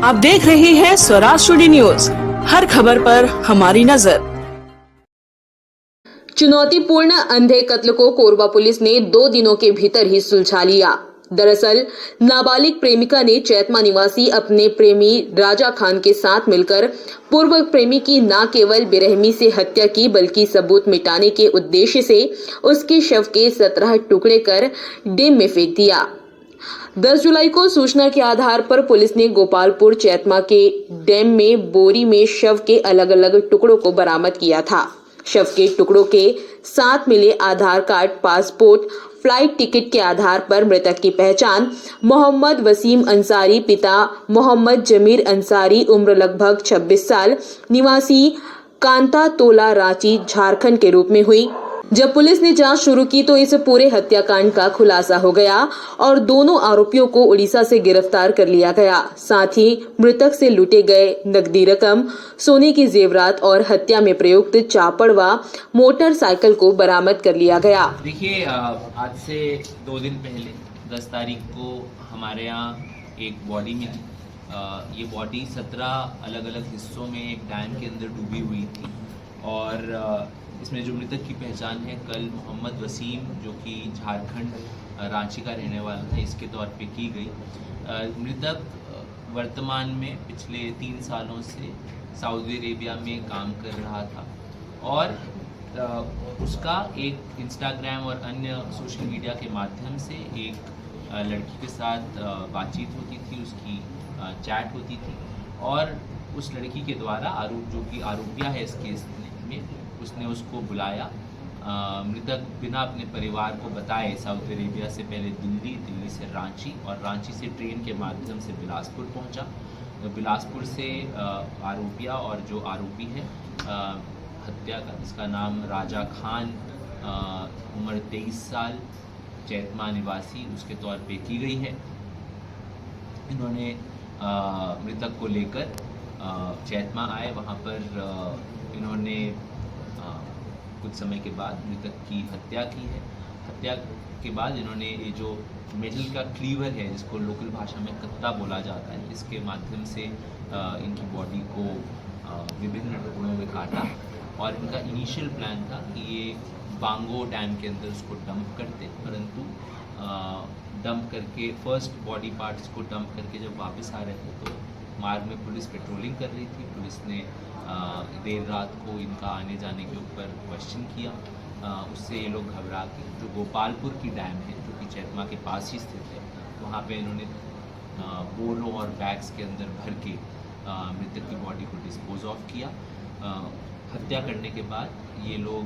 आप देख रहे हैं स्वराज टुडे न्यूज, हर खबर पर हमारी नजर। चुनौतीपूर्ण अंधे कत्ल को कोरबा पुलिस ने 2 दिनों के भीतर ही सुलझा लिया। दरअसल नाबालिग प्रेमिका ने चैतमा निवासी अपने प्रेमी राजा खान के साथ मिलकर पूर्व प्रेमी की न केवल बेरहमी से हत्या की बल्कि सबूत मिटाने के उद्देश्य से उसके शव के 17 टुकड़े कर डैम में फेंक दिया। 10 जुलाई को सूचना के आधार पर पुलिस ने गोपालपुर चैतमा के डैम में बोरी में शव के अलग अलग टुकड़ों को बरामद किया था। शव के टुकड़ों के साथ मिले आधार कार्ड, पासपोर्ट, फ्लाइट टिकट के आधार पर मृतक की पहचान मोहम्मद वसीम अंसारी, पिता मोहम्मद जमीर अंसारी, उम्र लगभग 26 साल, निवासी कांता तोला, रांची, झारखंड के रूप में हुई। जब पुलिस ने जांच शुरू की तो इस पूरे हत्याकांड का खुलासा हो गया और दोनों आरोपियों को उड़ीसा से गिरफ्तार कर लिया गया। साथ ही मृतक से लूटे गए नकदी रकम, सोने की जेवरात और हत्या में प्रयुक्त चापड़ व मोटरसाइकिल को बरामद कर लिया गया। देखिए, आज से 2 दिन पहले 10 तारीख को हमारे यहाँ एक बॉडी मिली। ये बॉडी 17 अलग अलग हिस्सों में एक डैम के अंदर डूबी हुई थी और इसमें जो मृतक की पहचान है कल मोहम्मद वसीम, जो कि झारखंड रांची का रहने वाला था, इसके तौर पे की गई। मृतक वर्तमान में पिछले 3 सालों से सऊदी अरेबिया में काम कर रहा था और उसका एक इंस्टाग्राम और अन्य सोशल मीडिया के माध्यम से एक लड़की के साथ बातचीत होती थी, उसकी चैट होती थी और उस लड़की के द्वारा जो कि आरोपिया है इस केस में, उसने उसको बुलाया। मृतक बिना अपने परिवार को बताए सऊदी अरेबिया से पहले दिल्ली से रांची और रांची से ट्रेन के माध्यम से बिलासपुर पहुंचा। बिलासपुर से आरोपिया और जो आरोपी है हत्या का, जिसका नाम राजा खान, उम्र 23 साल, चैतमा निवासी, उसके तौर पे की गई है। इन्होंने मृतक को लेकर चैतमा आए। वहाँ पर इन्होंने कुछ समय के बाद मृतक की हत्या की है। हत्या के बाद इन्होंने ये जो मेटल का क्लीवर है, जिसको लोकल भाषा में कत्ता बोला जाता है, इसके माध्यम से इनकी बॉडी को विभिन्न टुकड़ों में काटा और इनका इनिशियल प्लान था कि ये बांगो डैम के अंदर उसको डंप करते, परंतु डंप करके फर्स्ट बॉडी पार्ट्स को डंप करके जब वापस आ रहे थे तो मार्ग में पुलिस पेट्रोलिंग कर रही थी। पुलिस ने देर रात को इनका आने जाने के ऊपर क्वेश्चन किया। उससे ये लोग घबरा के जो गोपालपुर की डैम है, जो कि चैतमा के पास ही स्थित है, वहाँ पे इन्होंने बोरों और बैग्स के अंदर भर के मृतक की बॉडी को डिस्पोज ऑफ किया। हत्या करने के बाद ये लोग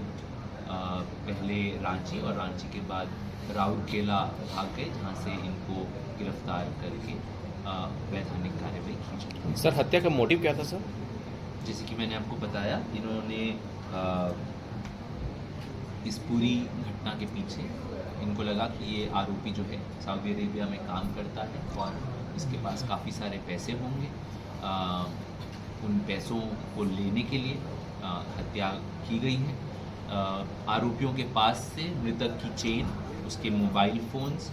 पहले रांची और रांची के बाद राउरकेला भाग गए, जहाँ से इनको गिरफ्तार करके वैधानिक कार्रवाई की जाए। सर, हत्या का मोटिव क्या था सर? जैसे कि मैंने आपको बताया, इन्होंने इस पूरी घटना के पीछे इनको लगा कि ये आरोपी जो है सऊदी अरेबिया में काम करता है और इसके पास काफ़ी सारे पैसे होंगे। उन पैसों को लेने के लिए हत्या की गई है। आरोपियों के पास से मृतक की चेन, उसके मोबाइल फ़ोन्स,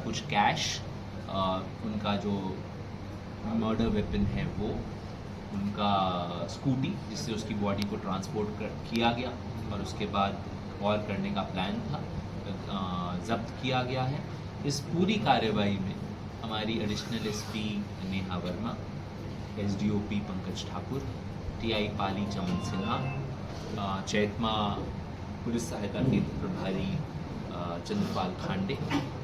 कुछ कैश, उनका जो मर्डर वेपन है वो, उनका स्कूटी जिससे उसकी बॉडी को ट्रांसपोर्ट किया गया और उसके बाद और करने का प्लान था, जब्त किया गया है। इस पूरी कार्रवाई में हमारी additional SP Neha Verma, SDOP Pankaj Thakur, TI Pali Chaman Sinha, Chaitma police सहायता केंद्र प्रभारी चंद्रपाल खांडे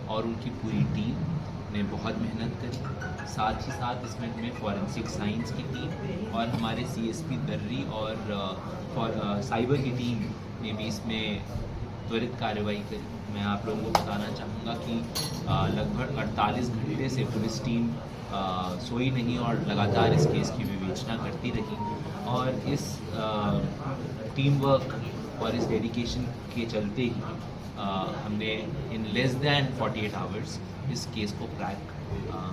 और उनकी पूरी टीम ने बहुत मेहनत करी। साथ ही साथ इसमें हमें फॉरेंसिक साइंस की टीम और हमारे सीएसपी दर्री और साइबर की टीम ने भी इसमें त्वरित कार्रवाई करी। मैं आप लोगों को बताना चाहूँगा कि लगभग 48 घंटे से पुलिस टीम सोई नहीं और लगातार इस केस की विवेचना करती रही और इस टीम वर्क और इस डेडिकेशन के चलते ही हमने इन लेस दैन 48 आवर्स इस केस को क्रैक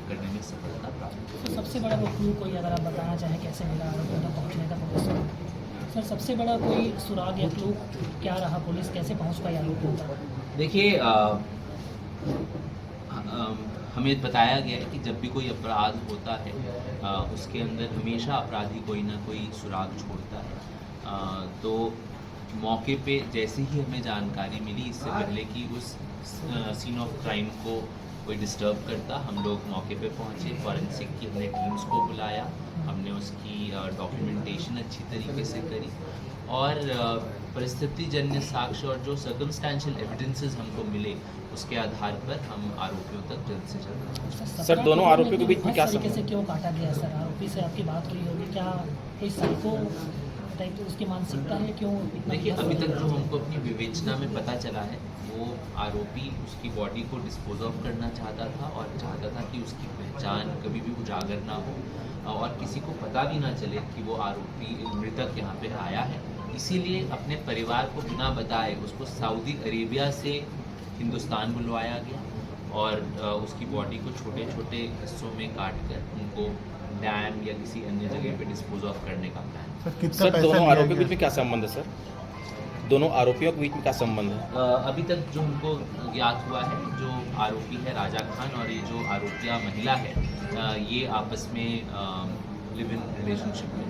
करने में सफलता प्राप्त की। तो सबसे बड़ा वो क्लू कोई अगर आप बताना चाहें कैसे मिला आरोपियों तक पहुँचने का पुलिस को? सर, सबसे बड़ा कोई सुराग या क्लू क्या रहा? पुलिस कैसे पहुँच पाई आरोपियों तक? देखिए, हमें बताया गया है कि जब भी कोई अपराध होता है उसके अंदर हमेशा अपराधी कोई ना कोई सुराग छोड़ता है। तो मौके पे जैसे ही हमें जानकारी मिली, इससे पहले कि उस सीन ऑफ क्राइम को कोई डिस्टर्ब करता, हम लोग मौके पे पहुंचे, फॉरेंसिक की हमने टीम्स को बुलाया, हमने उसकी डॉक्यूमेंटेशन अच्छी तरीके से करी और परिस्थिति जन्य साक्ष्य और जो सर्कमस्टेंशियल एविडेंसेस हमको मिले उसके आधार पर हम आरोपियों तक जल्द से जल्द। सर, दोनों आरोपियों के बीच में क्या तरीके से क्यों काटा गया सर? आरोपी से आपकी बात हुई होगी, क्या कोई साइको टाइप उसकी मानसिकता है, क्यों? देखिए, अभी तक जो हमको अपनी विवेचना में पता चला है, वो आरोपी उसकी बॉडी को डिस्पोज ऑफ करना चाहता था और चाहता था कि उसकी पहचान कभी भी उजागर ना हो और किसी को पता भी ना चले कि वो आरोपी मृतक यहाँ पे आया है। इसीलिए अपने परिवार को बिना बताए उसको सऊदी अरेबिया से हिंदुस्तान बुलवाया गया और उसकी बॉडी को छोटे छोटे हिस्सों में काट कर उनको डैम या किसी अन्य जगह पे डिस्पोज ऑफ करने का प्लान। सर, दोनों आरोपियों के बीच में क्या संबंध है? सर, दोनों आरोपियों के बीच में क्या संबंध है? अभी तक जो हमको ज्ञात हुआ है, जो आरोपी है राजा खान और ये जो आरोपिया महिला है, ये आपस में लिव इन रिलेशनशिप में।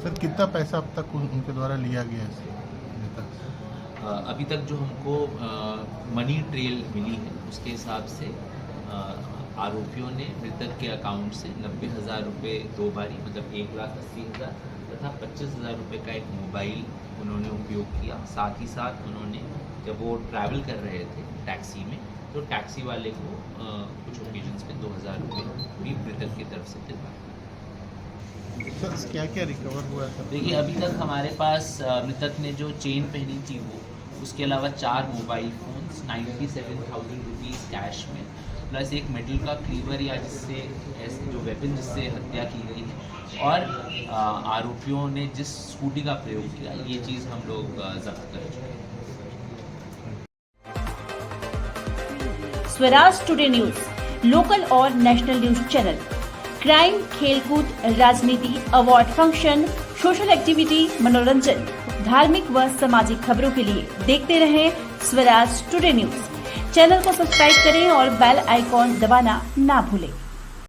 सर, कितना पैसा अब तक उनके द्वारा लिया गया है? अभी तक जो हमको मनी ट्रेल मिली है उसके हिसाब से आरोपियों ने मृतक के अकाउंट से 90,000 रुपये 2 बारी, मतलब 1,80,000 तथा 25,000 रुपये का एक मोबाइल उन्होंने उपयोग किया। साथ ही साथ उन्होंने जब वो ट्रैवल कर रहे थे टैक्सी में, तो टैक्सी वाले को कुछ ओकेजन्स पे 2,000 रुपये भी मृतक की तरफ से दिलवाए। सर, क्या क्या रिकवर हुआ है? देखिए, अभी तक हमारे पास मृतक ने जो चेन पहनी थी वो, उसके अलावा 4 मोबाइल फ़ोन्स, 97,000 रुपीज़ कैश में, प्लस एक मेटल का क्लीवर या जिससे जो वेपन जिससे हत्या की गई है और आरोपियों ने जिस स्कूटी का प्रयोग किया, ये चीज़ हम लोग जब्त कर चुके हैं। स्वराज टुडे न्यूज, लोकल और नेशनल न्यूज चैनल, क्राइम, खेलकूद, राजनीति, अवार्ड फंक्शन, सोशल एक्टिविटी, मनोरंजन, धार्मिक व सामाजिक खबरों के लिए देखते रहें स्वराज टुडे न्यूज। चैनल को सब्सक्राइब करें और बेल आइकॉन दबाना ना भूलें।